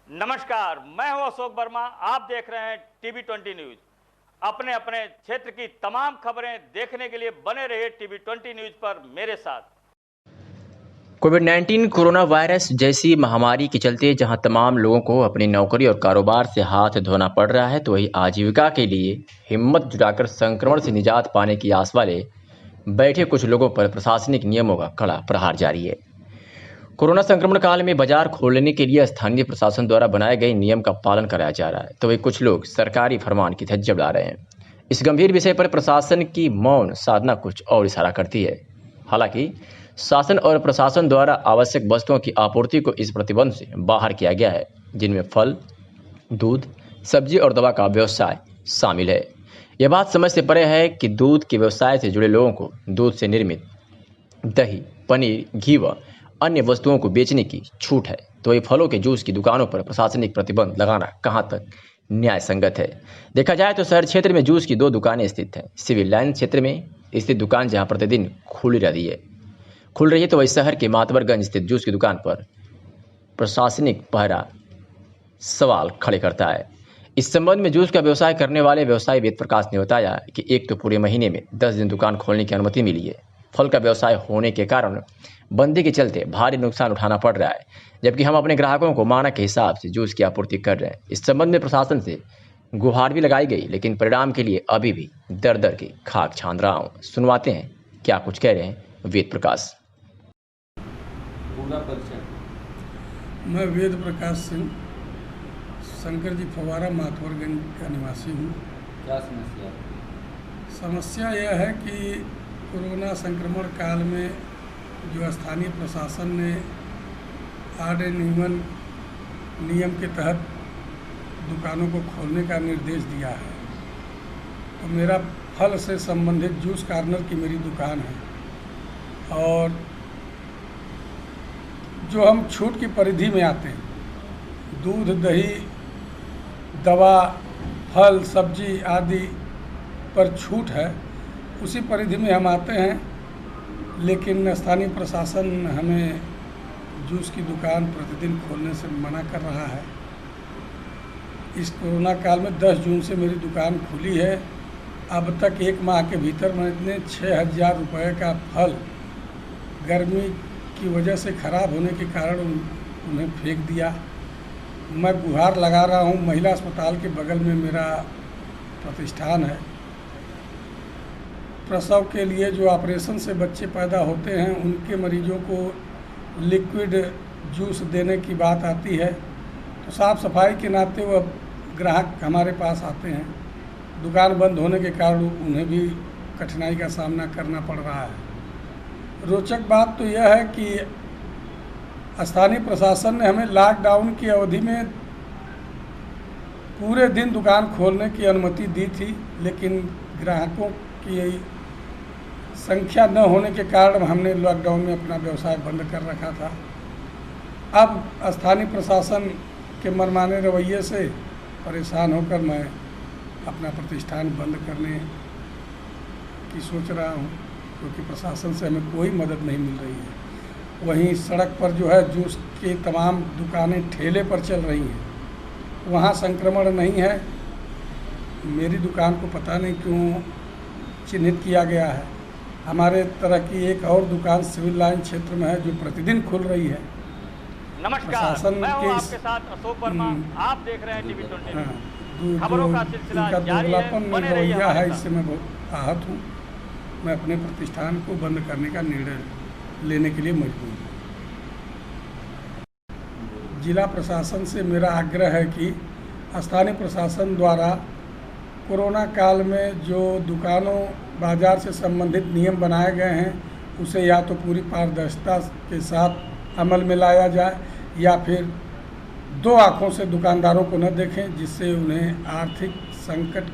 नमस्कार, मैं हूं अशोक वर्मा। आप देख रहे हैं टीवी 20 न्यूज। अपने अपने क्षेत्र की तमाम खबरें देखने के लिए बने रहिए टीवी 20 न्यूज पर मेरे साथ। कोविड-19 कोरोना वायरस जैसी महामारी के चलते जहां तमाम लोगों को अपनी नौकरी और कारोबार से हाथ धोना पड़ रहा है, तो वहीं आजीविका के लिए हिम्मत जुटाकर संक्रमण से निजात पाने की आस वाले बैठे कुछ लोगों पर प्रशासनिक नियमों का कड़ा प्रहार जारी है। कोरोना संक्रमण काल में बाजार खोलने के लिए स्थानीय प्रशासन द्वारा बनाए गए नियम का पालन कराया जा रहा है, तो वहीं कुछ लोग सरकारी फरमान की धज्जियां उड़ा रहे हैं। इस गंभीर विषय पर प्रशासन की मौन साधना कुछ और इशारा करती है। हालांकि शासन और प्रशासन द्वारा आवश्यक वस्तुओं की आपूर्ति को इस प्रतिबंध से बाहर किया गया है, जिनमें फल, दूध, सब्जी और दवा का व्यवसाय शामिल है। यह बात समझ से परे है कि दूध के व्यवसाय से जुड़े लोगों को दूध से निर्मित दही, पनीर, घी व अन्य वस्तुओं को बेचने की छूट है, तो ये फलों के जूस की दुकानों पर प्रशासनिक प्रतिबंध लगाना कहां तक न्याय संगत है। देखा जाए तो शहर क्षेत्र में जूस की 2 दुकानें स्थित हैं। सिविल लाइन क्षेत्र में स्थित दुकान जहां प्रतिदिन खुल रही है, तो वही शहर के मातवरगंज स्थित जूस की दुकान पर प्रशासनिक पहरा सवाल खड़े करता है। इस संबंध में जूस का व्यवसाय करने वाले व्यवसायी वेद प्रकाश ने बताया कि एक तो पूरे महीने में 10 दिन दुकान खोलने की अनुमति मिली है। फल का व्यवसाय होने के कारण बंदी के चलते भारी नुकसान उठाना पड़ रहा है, जबकि हम अपने ग्राहकों को मानक के हिसाब से जूस की आपूर्ति कर रहे हैं। इस संबंध में प्रशासन से गुहार भी लगाई गई, लेकिन परिणाम के लिए अभी भी दर दर की खाक छान रहा हूँ। सुनवाते हैं क्या कुछ कह रहे हैं वेद प्रकाश। पूरा परिचय। मैं वेद प्रकाश सिंह शंकर जी फवारा माथवरगंज का निवासी हूँ। क्या समस्या? समस्या यह है कि कोरोना संक्रमण काल में जो स्थानीय प्रशासन ने ऑड एंड इवन नियम के तहत दुकानों को खोलने का निर्देश दिया है, तो मेरा फल से संबंधित जूस कॉर्नर की मेरी दुकान है और जो हम छूट की परिधि में आते हैं, दूध, दही, दवा, फल, सब्जी आदि पर छूट है, उसी परिधि में हम आते हैं। लेकिन स्थानीय प्रशासन हमें जूस की दुकान प्रतिदिन खोलने से मना कर रहा है। इस कोरोना काल में 10 जून से मेरी दुकान खुली है। अब तक 1 माह के भीतर मैंने 6,000 रुपये का फल गर्मी की वजह से खराब होने के कारण उन्हें फेंक दिया। मैं गुहार लगा रहा हूँ। महिला अस्पताल के बगल में मेरा प्रतिष्ठान है। प्रसव के लिए जो ऑपरेशन से बच्चे पैदा होते हैं, उनके मरीजों को लिक्विड जूस देने की बात आती है, तो साफ़ सफाई के नाते वह ग्राहक हमारे पास आते हैं। दुकान बंद होने के कारण उन्हें भी कठिनाई का सामना करना पड़ रहा है। रोचक बात तो यह है कि स्थानीय प्रशासन ने हमें लॉकडाउन की अवधि में पूरे दिन दुकान खोलने की अनुमति दी थी, लेकिन ग्राहकों की संख्या न होने के कारण हमने लॉकडाउन में अपना व्यवसाय बंद कर रखा था। अब स्थानीय प्रशासन के मनमाने रवैये से परेशान होकर मैं अपना प्रतिष्ठान बंद करने की सोच रहा हूँ, क्योंकि प्रशासन से हमें कोई मदद नहीं मिल रही है। वहीं सड़क पर जो है जूस की तमाम दुकानें ठेले पर चल रही हैं, वहाँ संक्रमण नहीं है। मेरी दुकान को पता नहीं क्यों चिन्हित किया गया है। हमारे तरह की एक और दुकान सिविल लाइन क्षेत्र में है जो प्रतिदिन खुल रही है। नमस्कार, मैं हूं आपके साथ अशोक वर्मा। आप देख रहे हैं टीवी 20 न्यूज। खबरों का सिलसिला जारी है, बने रहिए हमारे साथ। इससे मैं बहुत आहत हूँ। मैं अपने प्रतिष्ठान को बंद करने का निर्णय लेने के लिए मजबूर हूँ। जिला प्रशासन से मेरा आग्रह है कि स्थानीय प्रशासन द्वारा कोरोना काल में जो दुकानों बाजार से संबंधित नियम बनाए गए हैं, उसे या तो पूरी पारदर्शिता के साथ अमल में लाया जाए, या फिर 2 आँखों से दुकानदारों को न देखें, जिससे उन्हें आर्थिक संकट